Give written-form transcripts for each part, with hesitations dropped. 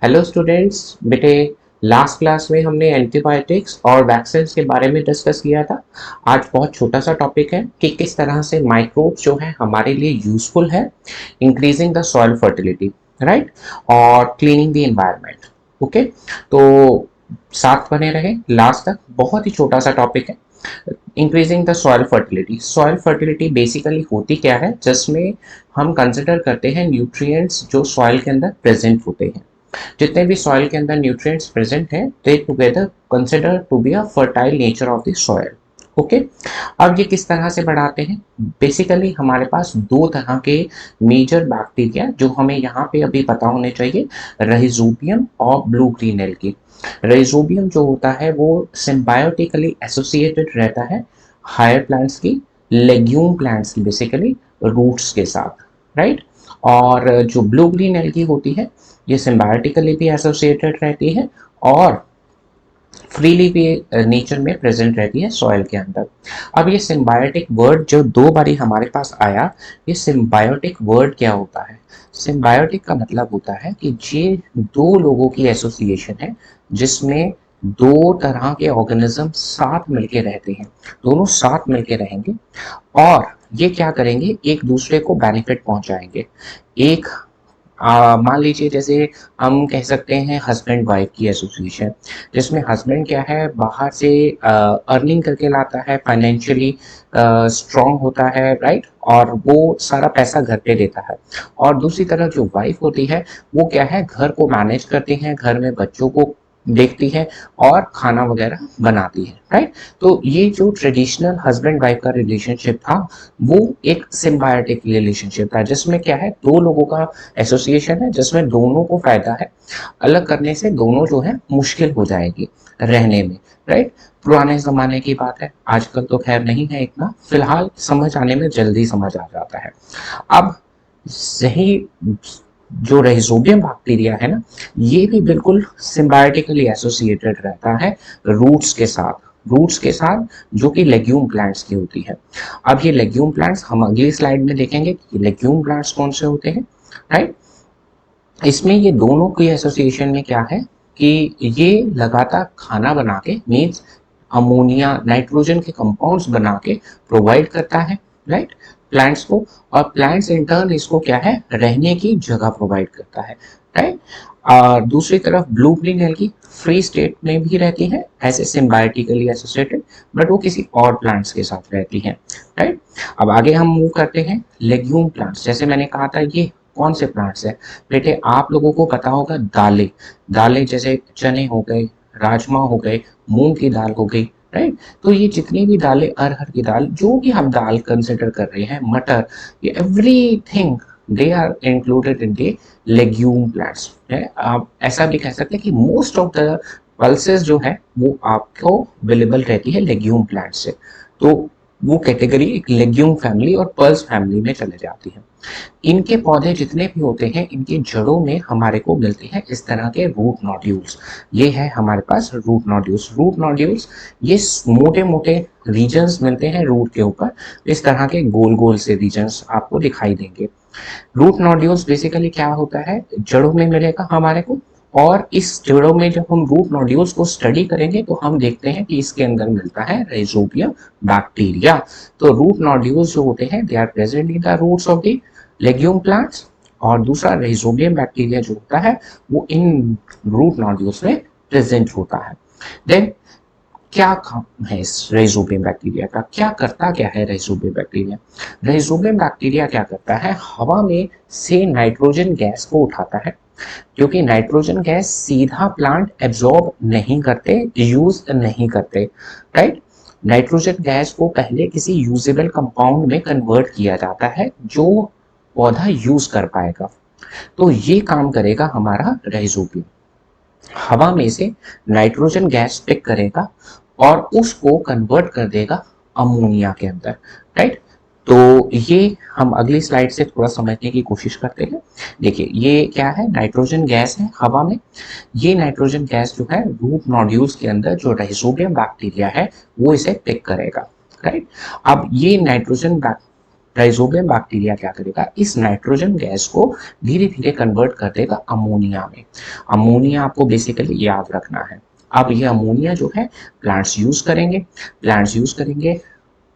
Hello students, बेटे last class में हमने एंटीबायोटिक्स और वैक्सीन के बारे में डिस्कस किया था। आज बहुत छोटा सा टॉपिक है कि किस तरह से माइक्रोब्स जो है हमारे लिए यूजफुल है increasing the soil fertility, right, और क्लीनिंग द एनवायरनमेंट। ओके, तो साथ बने रहे लास्ट तक। बहुत ही छोटा सा टॉपिक है increasing the soil fertility. Soil fertility basically होती क्या है, जिसमें हम कंसिडर करते हैं न्यूट्रिएंट्स जो सॉइल के अंदर प्रेजेंट होते हैं। जितने भी सॉइल के अंदर न्यूट्रिएंट्स प्रेजेंट हैं they together consider to be a fertile nature of the soil. Okay, अब ये किस तरह से बढ़ाते हैं? बेसिकली हमारे पास दो तरह के मेजर बैक्टीरिया जो हमें यहाँ पे अभी पता होने चाहिए, राइजोबियम और ब्लू ग्रीन एल्गी। राइजोबियम जो होता है वो सिम्बायोटिकली एसोसिएटेड रहता है हायर प्लांट्स की, लेग्यूम प्लांट्स की बेसिकली रूट्स के साथ, राइट। और जो ब्लू ग्रीन एल्गी होती है ये सिम्बायोटिकली भी एसोसिएटेड रहती है और फ्रीली भी नेचर में प्रेजेंट रहती है सॉइल के अंदर। अब ये सिम्बायोटिक वर्ड जो दो बारी हमारे पास आया, ये सिम्बायोटिक वर्ड क्या होता है? सिम्बायोटिक का मतलब होता है कि ये दो लोगों की एसोसिएशन है जिसमें दो तरह के ऑर्गेनिज्म साथ मिलके रहते हैं, दोनों साथ मिलके रहेंगे और ये क्या करेंगे, एक दूसरे को बेनिफिट पहुंचाएंगे। एक मान लीजिए जैसे हम कह सकते हैं हस्बैंड वाइफ की एसोसिएशन, जिसमें हस्बैंड क्या है बाहर से अर्निंग करके लाता है, फाइनेंशियली स्ट्रांग होता है, राइट, और वो सारा पैसा घर पे देता है। और दूसरी तरफ जो वाइफ होती है वो क्या है, घर को मैनेज करती है, घर में बच्चों को देखती है और खाना वगैरह बनाती है, राइट। तो ये जो ट्रेडिशनल हस्बैंड वाइफ का रिलेशनशिप था वो एक सिम्बायोटिक रिलेशनशिप था, जिसमें क्या है दो लोगों का एसोसिएशन है जिसमें दोनों को फायदा है। अलग करने से दोनों जो है मुश्किल हो जाएगी रहने में, राइट। पुराने जमाने की बात है, आजकल तो खैर नहीं है इतना, फिलहाल समझ आने में जल्दी समझ आ जाता है। अब सही जो रेहिजोबियम बैक्टीरिया है ना, ये भी बिल्कुल सिम्बायोटिकली एसोसिएटेड रहता है रूट्स के साथ, रूट्स के साथ जो कि लेग्यूम प्लांट्स की होती है। अब ये लेग्यूम प्लांट्स हम अगली स्लाइड में देखेंगे कि लेग्यूम प्लांट्स कौन से होते हैं, राइट। इसमें ये दोनों की एसोसिएशन में क्या है कि ये लगातार खाना बना के, मीन्स अमोनिया नाइट्रोजन के कंपाउंड्स बना के प्रोवाइड करता है, राइट, प्लांट्स को। और प्लांट्स इन टर्न इसको क्या है, रहने की जगह प्रोवाइड करता है, राइट। और दूसरी तरफ blue green algae free state में भी रहती है ऐसे सिम्बायोटिकली एसोसिएटेड, बट वो किसी और प्लांट्स के साथ रहती है, राइट। अब आगे हम मूव करते हैं लेग्यूम प्लांट्स। जैसे मैंने कहा था ये कौन से प्लांट्स है बेटे, आप लोगों को पता होगा दालें, दालें जैसे चने हो गए, राजमा हो गए, मूंग की दाल हो गई, राइट। तो ये जितनी भी दालें, अरहर की दाल, जो भी हम दाल कंसिडर कर रहे हैं, मटर, ये everything they are included in the legume plants है। आप ऐसा भी कह सकते हैं कि मोस्ट ऑफ द पल्सेस जो है वो आपको अवेलेबल रहती है लेग्यूम प्लांट से। तो वो कैटेगरी एक लेग्यूम फैमिली और पल्स फैमिली में चले जाती है। इनके पौधे जितने भी होते हैं इनकी जड़ों में हमारे को मिलते हैं इस तरह के रूट नोड्यूल्स। ये है हमारे पास रूट नोड्यूल्स। रूट नोड्यूल्स ये मोटे मोटे रीजन्स मिलते हैं रूट के ऊपर, इस तरह के गोल गोल से रीजन्स आपको दिखाई देंगे। रूट नोड्यूल्स बेसिकली क्या होता है, जड़ों में मिलेगा हमारे को, और इस जड़ों में जब हम रूट नोड्यूल्स को स्टडी करेंगे तो हम देखते हैं कि इसके अंदर मिलता है राइजोबियम बैक्टीरिया। तो रूट नोड्यूल्स जो होते हैं they are present in the roots of the legume plants, और दूसरा राइजोबियम बैक्टीरिया जो होता है वो इन रूट नोड्यूल्स में प्रेजेंट होता है। देन क्या काम है इस राइजोबियम बैक्टीरिया का, क्या करता क्या है राइजोबियम बैक्टीरिया? राइजोबियम बैक्टीरिया क्या करता है, हवा में से नाइट्रोजन गैस को उठाता है, क्योंकि नाइट्रोजन गैस सीधा प्लांट एब्जॉर्ब नहीं करते, यूज नहीं करते, राइट। नाइट्रोजन गैस को पहले किसी यूजेबल कंपाउंड में कन्वर्ट किया जाता है जो पौधा यूज कर पाएगा। तो ये काम करेगा हमारा राइजोबियम, हवा में से नाइट्रोजन गैस पिक करेगा और उसको कन्वर्ट कर देगा अमोनिया के अंदर, राइट। तो ये हम अगली स्लाइड से थोड़ा समझने की कोशिश करते हैं। देखिए ये क्या है, नाइट्रोजन गैस है हवा में। ये नाइट्रोजन गैस जो है रूट नोड्यूल्स के अंदर जो राइजोबियम बैक्टीरिया है वो इसे पिक करेगा, राइट। अब ये नाइट्रोजन राइजोबियम बैक्टीरिया क्या करेगा, इस नाइट्रोजन गैस को धीरे धीरे कन्वर्ट कर देगा अमोनिया में। अमोनिया आपको बेसिकली याद रखना है। अब ये अमोनिया जो है प्लांट्स यूज करेंगे, प्लांट्स यूज करेंगे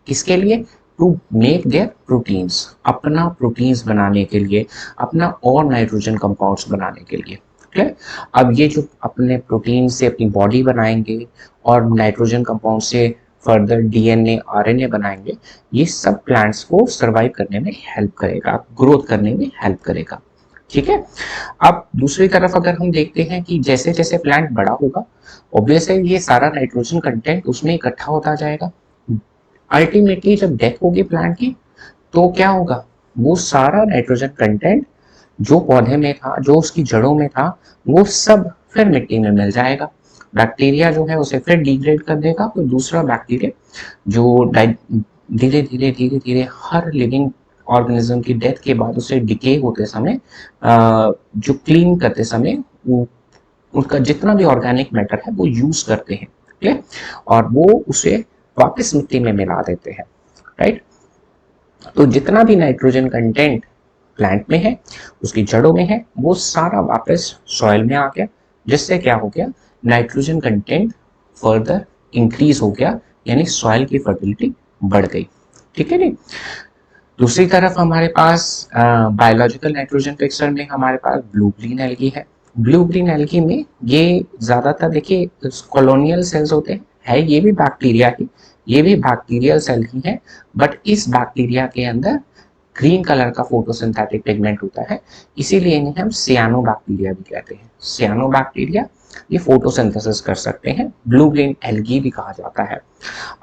किसके लिए, टू मेक देयर प्रोटीन्स, अपना प्रोटीन्स बनाने के लिए, अपना और नाइट्रोजन कंपाउंड्स बनाने के लिए। ठीक है, अब ये जो अपने प्रोटीन से अपनी बॉडी बनाएंगे और नाइट्रोजन कंपाउंड से फर्दर डीएनए आरएनए बनाएंगे, ये सब प्लांट्स को सरवाइव करने में हेल्प करेगा, ग्रोथ करने में हेल्प करेगा। ठीक है, अब दूसरी तरफ अगर हम देखते हैं कि जैसे जैसे प्लांट बड़ा होगा, ऑब्वियस है ये सारा नाइट्रोजन कंटेंट उसमें इकट्ठा होता जाएगा। अल्टीमेटली जब डेथ होगी प्लांट की, तो क्या होगा, वो सारा नाइट्रोजन कंटेंट जो पौधे में था, जो उसकी जड़ों में था, वो सब फिर मिट्टी में मिल जाएगा। बैक्टीरिया जो है उसे फिर डिग्रेड कर देगा, तो दूसरा बैक्टीरिया जो धीरे धीरे धीरे धीरे हर लिविंग ऑर्गेनिज्म की डेथ के बाद उसे डिके होते समय जो क्लीन करते समय वो उसका जितना भी ऑर्गेनिक मैटर है वो यूज करते हैं। ठीक है, और वो उसे वापस मिट्टी में मिला देते हैं। राइट, तो जितना भी नाइट्रोजन कंटेंट प्लांट में है, उसकी जड़ों में है, वो सारा वापस सॉइल में आ गया, जिससे क्या हो गया, नाइट्रोजन कंटेंट फर्दर इंक्रीज हो गया, यानी सॉइल की फर्टिलिटी बढ़ गई। ठीक है जी। दूसरी तरफ हमारे पास बायोलॉजिकल नाइट्रोजन फिक्सर में हमारे पास ब्लू ग्रीन एल्गी है। ब्लू ग्रीन एल्गी में ये ज्यादातर देखिए कॉलोनियल सेल्स होते हैं, है ये भी बैक्टीरिया ही, ये भी बैक्टीरियल सेल ही है, बट इस बैक्टीरिया के अंदर ग्रीन कलर का फोटोसिंथेटिक पिगमेंट होता है, इसीलिए इन्हें हम सियानो बैक्टीरिया भी कहते हैं। सियानो बैक्टीरिया ये फोटोसिंथेसिस कर सकते हैं, ब्लू ग्रीन एल्गी भी कहा जाता है।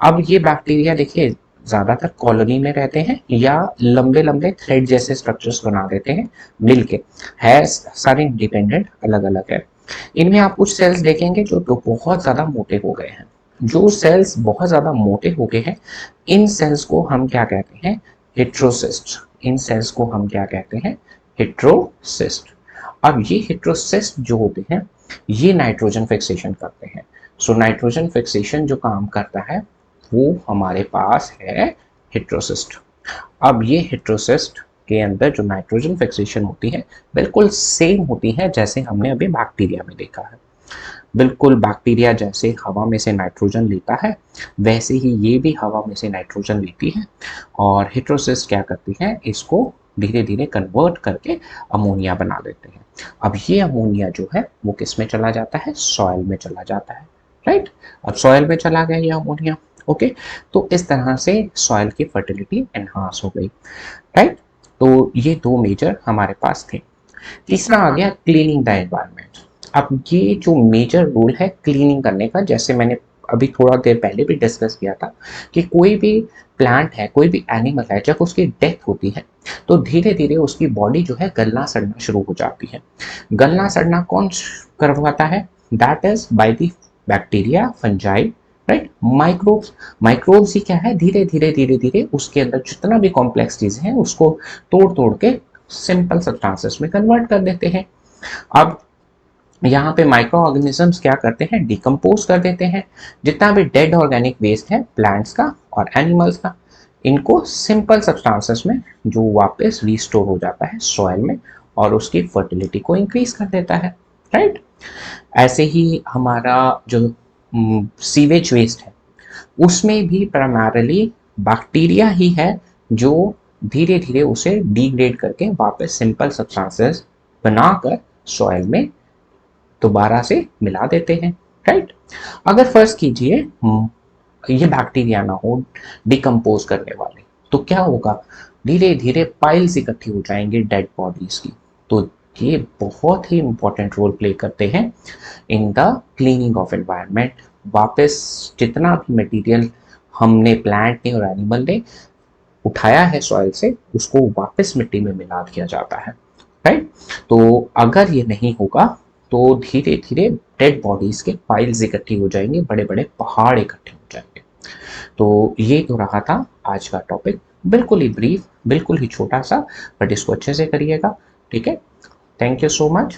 अब ये बैक्टीरिया देखिए ज्यादातर कॉलोनी में रहते हैं या लंबे लंबे थ्रेड जैसे स्ट्रक्चर्स बना देते हैं मिलके, है सारे इंडिपेंडेंट अलग अलग है। इनमें आप कुछ सेल्स देखेंगे जो तो बहुत ज्यादा मोटे हो गए हैं। जो सेल्स बहुत ज्यादा मोटे हो गए हैं, इन सेल्स को हम क्या कहते हैं, हेट्रोसिस्ट। इन सेल्स को हम क्या कहते हैं, हेट्रोसिस्ट। अब ये हेट्रोसिस्ट जो होते हैं ये नाइट्रोजन फिक्सेशन करते हैं। सो नाइट्रोजन फिक्सेशन जो काम करता है वो हमारे पास है हेट्रोसिस्ट। अब ये हेट्रोसिस्ट के अंदर जो नाइट्रोजन फिक्सेशन होती है बिल्कुल सेम होती है जैसे हमने अभी बैक्टीरिया में देखा है। बिल्कुल बैक्टीरिया जैसे हवा में से नाइट्रोजन लेता है, वैसे ही ये भी हवा में से नाइट्रोजन लेती है, और हेट्रोसिस्ट क्या करती है, इसको धीरे धीरे कन्वर्ट करके अमोनिया बना देते हैं। अब ये अमोनिया जो है वो किस में चला जाता है, सॉइल में चला जाता है। राइट, अब सॉइल में चला गया ये अमोनिया। ओके, तो इस तरह से सॉइल की फर्टिलिटी एनहांस हो गई। राइट, तो ये दो मेजर हमारे पास थे। तीसरा आ गया क्लीनिंग द एनवायरनमेंट। अब ये जो मेजर रोल है क्लीनिंग करने का, जैसे मैंने अभी थोड़ा देर पहले भी डिस्कस किया था कि कोई भी प्लांट है, कोई भी एनिमल है, जब उसकी डेथ होती है तो धीरे धीरे उसकी बॉडी जो है गलना सड़ना शुरू हो जाती है। गलना सड़ना कौन करवाता है, that is by the bacteria, fungi, right, microbes. Microbes ही क्या है, धीरे धीरे धीरे धीरे उसके अंदर जितना भी कॉम्प्लेक्स चीजें हैं उसको तोड़ तोड़ के सिंपल सब्सटेंसेस में कन्वर्ट कर देते हैं। अब यहाँ पे माइक्रो ऑर्गेनिजम्स क्या करते हैं, डिकम्पोज कर देते हैं जितना भी डेड ऑर्गेनिक वेस्ट है प्लांट्स का और एनिमल्स का, इनको सिंपल सब्सटेंसेस में जो वापस रिस्टोर हो जाता है सॉइल में और उसकी फर्टिलिटी को इंक्रीज कर देता है। राइट, ऐसे ही हमारा जो सीवेज वेस्ट है उसमें भी प्राइमरली बैक्टीरिया ही है जो धीरे धीरे उसे डिग्रेड करके वापस सिंपल सब्सटेंसेस बनाकर सॉइल में दोबारा से मिला देते हैं। राइट, अगर फर्स्ट कीजिए ये बैक्टीरिया ना हो डिकम्पोज करने वाले, तो क्या होगा, धीरे धीरे पाइल्स इकट्ठी हो जाएंगे डेड बॉडीज की। तो ये बहुत ही इंपॉर्टेंट रोल प्ले करते हैं in the cleaning of environment. वापस जितना भी मटेरियल हमने प्लांट ने और एनिमल ने उठाया है सॉइल से, उसको वापस मिट्टी में मिला दिया जाता है। राइट, तो अगर ये नहीं होगा तो धीरे धीरे डेड बॉडीज के पाइल्स इकट्ठी हो जाएंगे, बड़े बड़े पहाड़ इकट्ठे हो जाएंगे। तो ये तो रहा था आज का टॉपिक, बिल्कुल ही ब्रीफ, बिल्कुल ही छोटा सा, बट इसको अच्छे से करिएगा। ठीक है, थैंक यू सो मच।